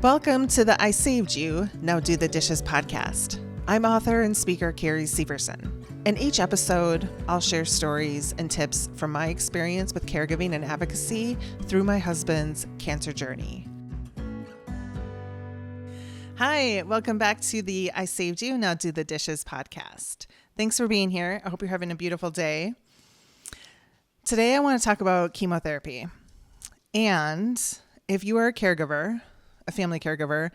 Welcome to the I Saved You, Now Do the Dishes podcast. I'm author and speaker Carrie Severson. In each episode, I'll share stories and tips from my experience with caregiving and advocacy through my husband's cancer journey. Hi, welcome back to the I Saved You, Now Do the Dishes podcast. Thanks for being here. I hope you're having a beautiful day. Today, I want to talk about chemotherapy. And if you are a caregiver, a family caregiver,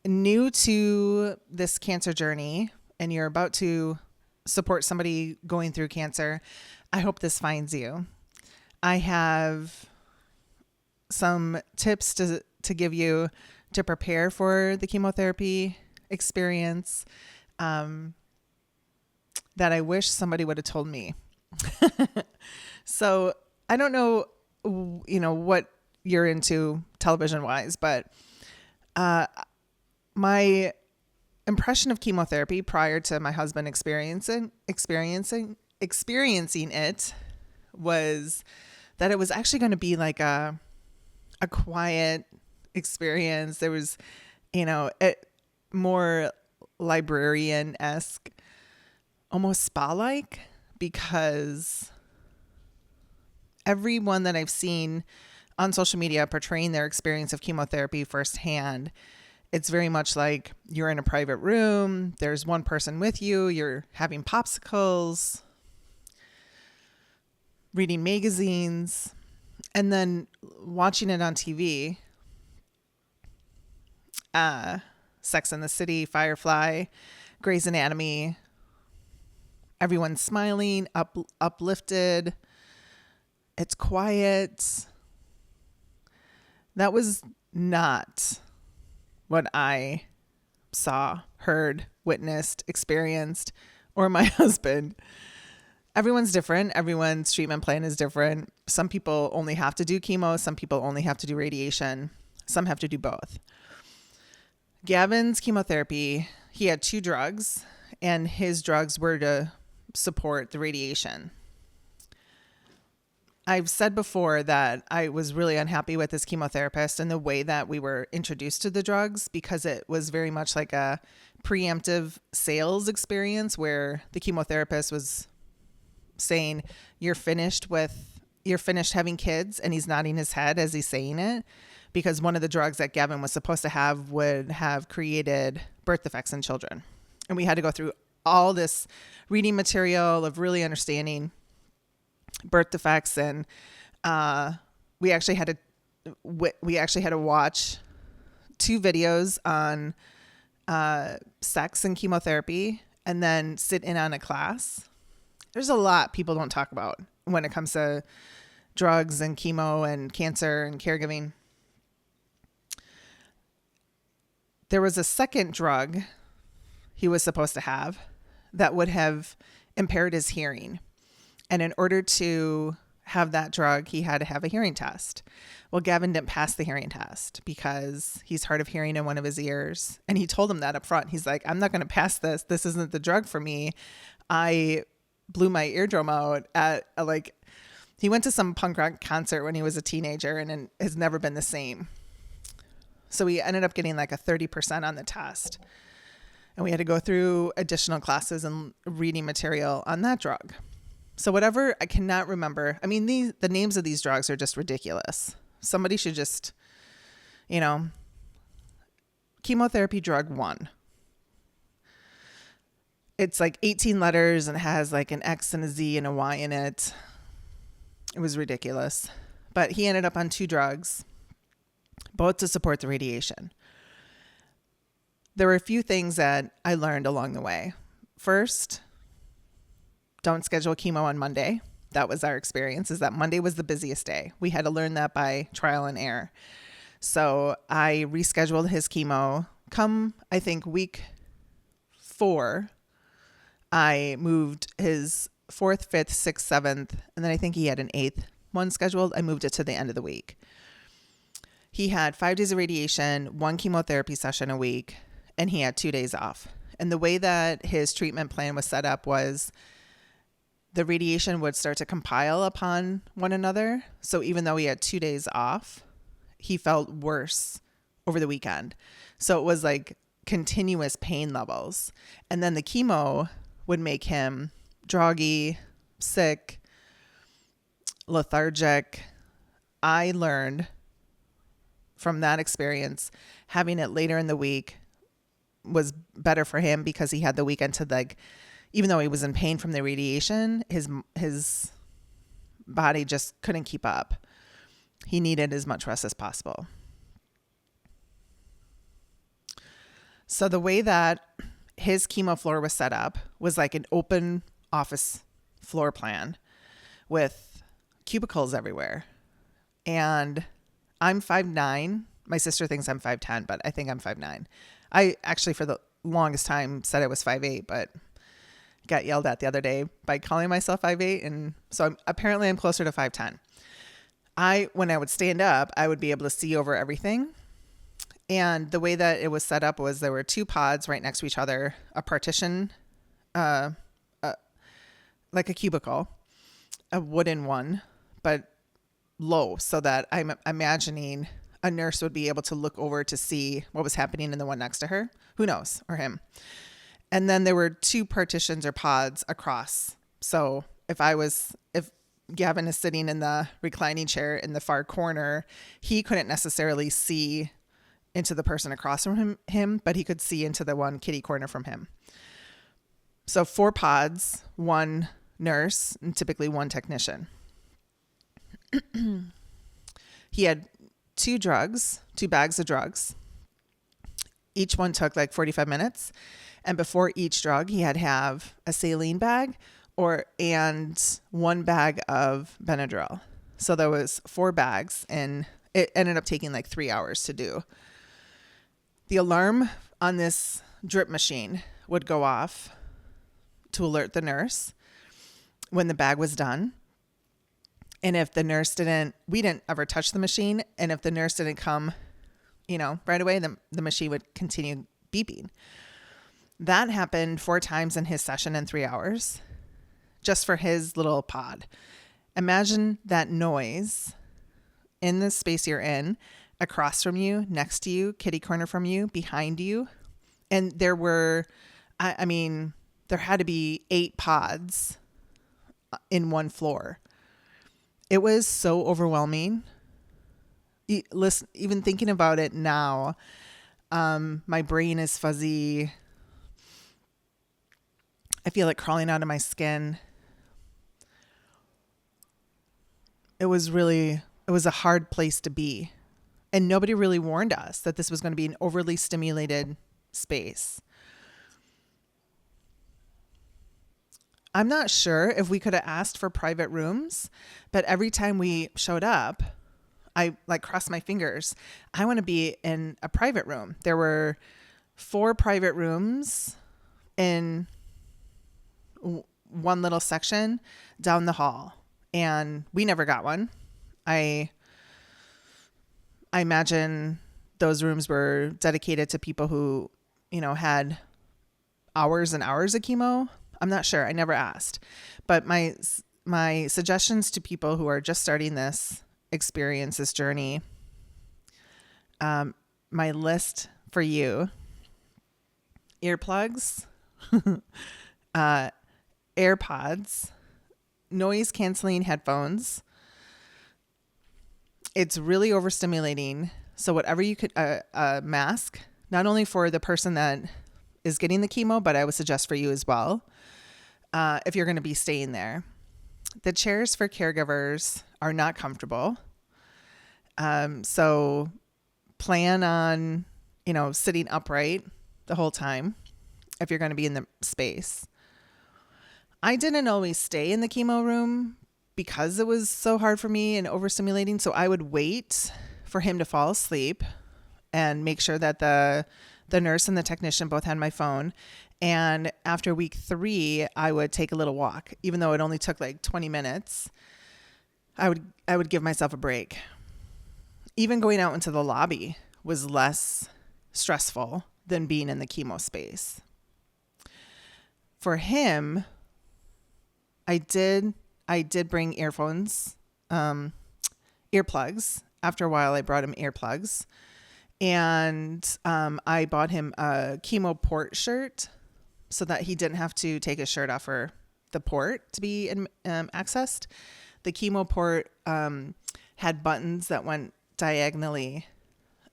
new to this cancer journey, and you're about to support somebody going through cancer, I hope this finds you. I have some tips to give you to prepare for the chemotherapy experience that I wish somebody would have told me. So I don't know, what you're into television wise, but my impression of chemotherapy prior to my husband experiencing it was that it was actually going to be like a quiet experience. There was, more librarian-esque, almost spa-like, because everyone that I've seen on social media portraying their experience of chemotherapy firsthand, it's very much like you're in a private room. There's one person with you. You're having popsicles, reading magazines, and then watching it on TV. Sex and the City, Firefly, Grey's Anatomy. Everyone's smiling, uplifted. It's quiet. That was not what I saw, heard, witnessed, experienced, or my husband. Everyone's different. Everyone's treatment plan is different. Some people only have to do chemo. Some people only have to do radiation. Some have to do both. Gavin's chemotherapy, he had 2 drugs, and his drugs were to support the radiation. I've said before that I was really unhappy with this chemotherapist and the way that we were introduced to the drugs, because it was very much like a preemptive sales experience where the chemotherapist was saying, you're finished having kids, and he's nodding his head as he's saying it, because one of the drugs that Gavin was supposed to have would have created birth defects in children. And we had to go through all this reading material of really understanding birth defects, and we actually had to watch 2 videos on sex and chemotherapy, and then sit in on a class. There's a lot people don't talk about when it comes to drugs and chemo and cancer and caregiving. There was a second drug he was supposed to have that would have impaired his hearing. And in order to have that drug, he had to have a hearing test. Well, Gavin didn't pass the hearing test because he's hard of hearing in one of his ears. And he told him that up front. He's like, I'm not going to pass this. This isn't the drug for me. I blew my eardrum out he went to some punk rock concert when he was a teenager and has never been the same. So he ended up getting like a 30% on the test. And we had to go through additional classes and reading material on that drug. So whatever, I cannot remember. I mean, the names of these drugs are just ridiculous. Somebody should just, chemotherapy drug 1. It's like 18 letters and it has like an X and a Z and a Y in it. It was ridiculous. But he ended up on 2 drugs, both to support the radiation. There were a few things that I learned along the way. First, don't schedule chemo on Monday. That was our experience, is that Monday was the busiest day. We had to learn that by trial and error. So I rescheduled his chemo. Come, I think, week 4, I moved his 4th, 5th, 6th, 7th, and then I think he had an 8th one scheduled. I moved it to the end of the week. He had 5 days of radiation, 1 chemotherapy session a week, and he had 2 days off. And the way that his treatment plan was set up was the radiation would start to compile upon one another. So even though he had 2 days off, he felt worse over the weekend. So it was like continuous pain levels. And then the chemo would make him droggy, sick, lethargic. I learned from that experience, having it later in the week was better for him because he had the weekend to, like, even though he was in pain from the radiation, his body just couldn't keep up. He needed as much rest as possible. So the way that his chemo floor was set up was like an open office floor plan with cubicles everywhere. And I'm 5'9". My sister thinks I'm 5'10", but I think I'm 5'9". I actually, for the longest time, said I was 5'8", but got yelled at the other day by calling myself 5'8", and so I'm closer to 5'10". When I would stand up, I would be able to see over everything. And the way that it was set up was there were 2 pods right next to each other, a partition, like a cubicle, a wooden one, but low, so that I'm imagining a nurse would be able to look over to see what was happening in the one next to her. Who knows? Or him. And then there were 2 partitions or pods across. So if Gavin is sitting in the reclining chair in the far corner, he couldn't necessarily see into the person across from him, but he could see into the one kitty corner from him. So 4 pods, 1 nurse, and typically 1 technician. He had 2 bags of drugs. Each one took like 45 minutes. And before each drug, he had to have a saline bag and 1 bag of Benadryl. So there was 4 bags, and it ended up taking like 3 hours to do. The alarm on this drip machine would go off to alert the nurse when the bag was done. And if the nurse we didn't ever touch the machine. And if the nurse didn't come, right away, the machine would continue beeping. That happened 4 times in his session in 3 hours, just for his little pod. Imagine that noise in the space you're in, across from you, next to you, kitty corner from you, behind you. And there were, there had to be 8 pods in one floor. It was so overwhelming. Listen, even thinking about it now, my brain is fuzzy. I feel it crawling out of my skin. It was a hard place to be. And nobody really warned us that this was going to be an overly stimulated space. I'm not sure if we could have asked for private rooms, but every time we showed up, I crossed my fingers. I want to be in a private room. There were 4 private rooms in one little section down the hall, and we never got one. I imagine those rooms were dedicated to people who, had hours and hours of chemo. I'm not sure. I never asked. But my suggestions to people who are just starting this experience, this journey, my list for you: earplugs, AirPods, noise canceling headphones. It's really overstimulating. So whatever you could, a mask, not only for the person that is getting the chemo, but I would suggest for you as well, if you're going to be staying there. The chairs for caregivers are not comfortable. So plan on, sitting upright the whole time if you're going to be in the space. I didn't always stay in the chemo room because it was so hard for me and overstimulating. So I would wait for him to fall asleep and make sure that the nurse and the technician both had my phone. And after week 3, I would take a little walk, even though it only took like 20 minutes. I would give myself a break. Even going out into the lobby was less stressful than being in the chemo space. For him, I did bring earphones, earplugs. After a while, I brought him earplugs. And I bought him a chemo port shirt so that he didn't have to take his shirt off for the port to be accessed. The chemo port had buttons that went diagonally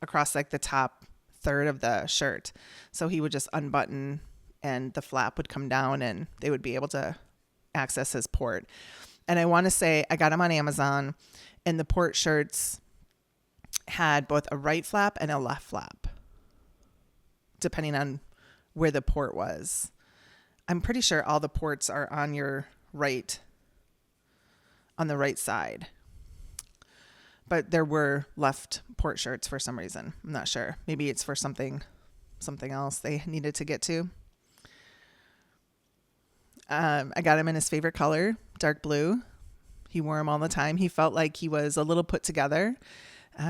across like the top third of the shirt. So he would just unbutton and the flap would come down and they would be able to access his port. And I want to say I got them on Amazon, and the port shirts had both a right flap and a left flap, depending on where the port was. I'm pretty sure all the ports are on your right, on the right side. But there were left port shirts for some reason. I'm not sure. Maybe it's for something else they needed to get to. I got him in his favorite color, dark blue. He wore them all the time. He felt like he was a little put together.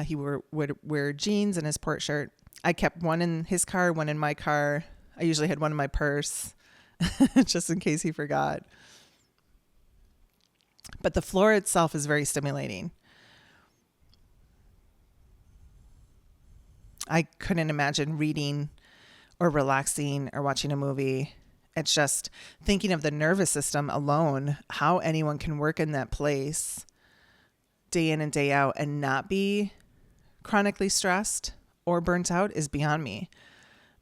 He would wear jeans and his port shirt. I kept one in his car, one in my car. I usually had one in my purse just in case he forgot. But the floor itself is very stimulating. I couldn't imagine reading or relaxing or watching a movie. It's just thinking of the nervous system alone, how anyone can work in that place day in and day out and not be chronically stressed or burnt out is beyond me.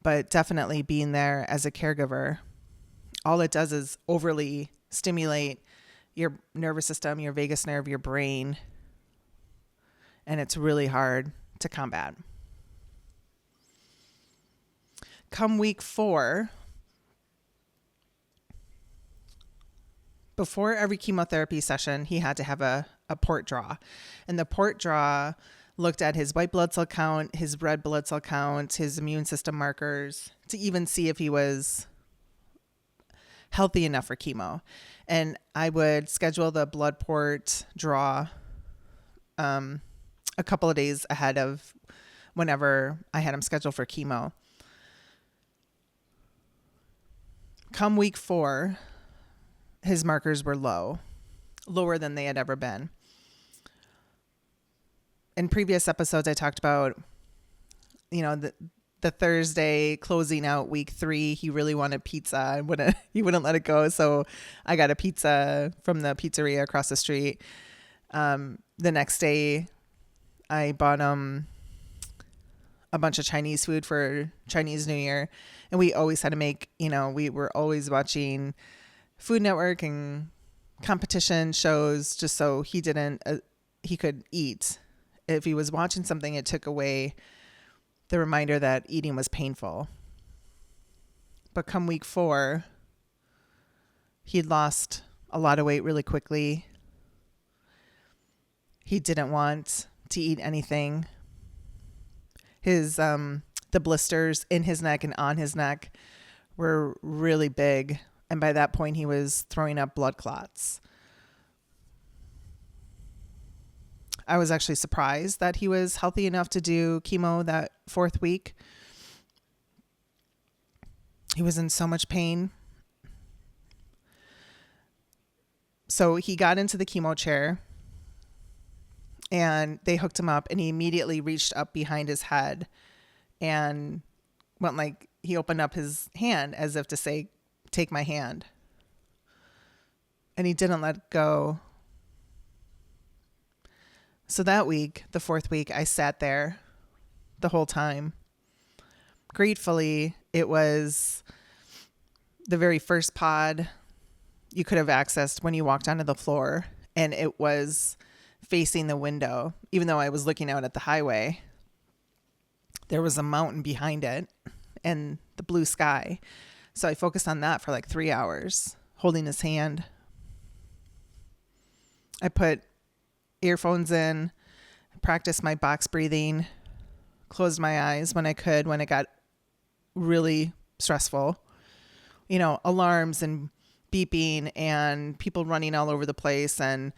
But definitely being there as a caregiver, all it does is overly stimulate your nervous system, your vagus nerve, your brain, and it's really hard to combat. Come week 4, before every chemotherapy session, he had to have a port draw. And the port draw looked at his white blood cell count, his red blood cell count, his immune system markers, to even see if he was healthy enough for chemo. And I would schedule the blood port draw a couple of days ahead of whenever I had him scheduled for chemo. Come week 4, his markers were lower than they had ever been. In previous episodes, I talked about, the Thursday closing out week 3, he really wanted pizza and he wouldn't let it go. So I got a pizza from the pizzeria across the street. The next day, I bought him a bunch of Chinese food for Chinese New Year. And we always had to make, we were always watching Food Network and competition shows just so he could eat. If he was watching something, it took away the reminder that eating was painful. But come week 4, he'd lost a lot of weight really quickly. He didn't want to eat anything. His the blisters in his neck and on his neck were really big. And by that point, he was throwing up blood clots. I was actually surprised that he was healthy enough to do chemo that 4th week. He was in so much pain. So he got into the chemo chair and they hooked him up, and he immediately reached up behind his head and went like, he opened up his hand as if to say, "Take my hand." And he didn't let go. So that week, the 4th week, I sat there the whole time. Gratefully, it was the very first pod you could have accessed when you walked onto the floor, and it was facing the window. Even though I was looking out at the highway, there was a mountain behind it and the blue sky. So I focused on that for like 3 hours, holding his hand. I put earphones in, practiced my box breathing, closed my eyes when I could, when it got really stressful. Alarms and beeping and people running all over the place and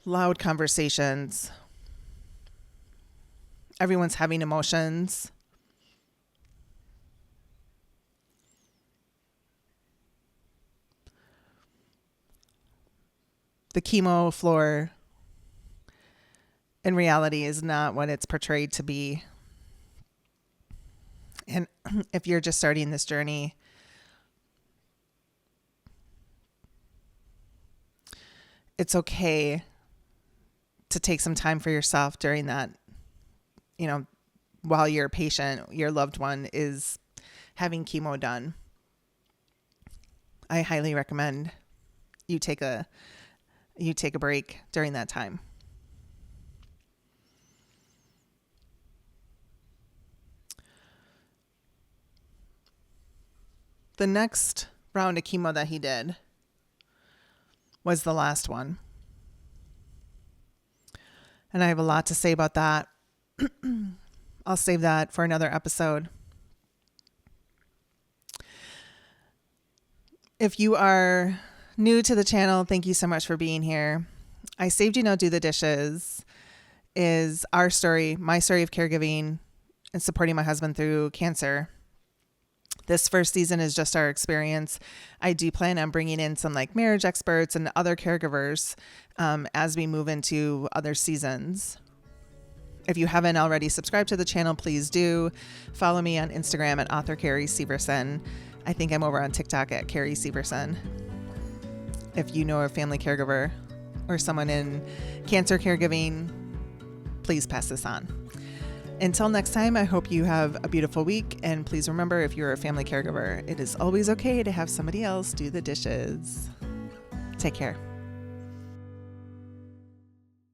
loud conversations. Everyone's having emotions. The chemo floor, in reality is not what it's portrayed to be. And if you're just starting this journey, it's okay to take some time for yourself during that, while your patient, your loved one is having chemo done. I highly recommend you take a break during that time. The next round of chemo that he did was the last one. And I have a lot to say about that. I'll save that for another episode. If you are new to the channel, thank you so much for being here. I Saved You Now Do the Dishes is our story, my story of caregiving and supporting my husband through cancer. This first season is just our experience. I do plan on bringing in some marriage experts and other caregivers as we move into other seasons. If you haven't already subscribed to the channel, please do. Follow me on Instagram at author Carrie Severson. I think I'm over on TikTok at Carrie Severson. If you know a family caregiver or someone in cancer caregiving, please pass this on. Until next time, I hope you have a beautiful week. And please remember, if you're a family caregiver, it is always okay to have somebody else do the dishes. Take care.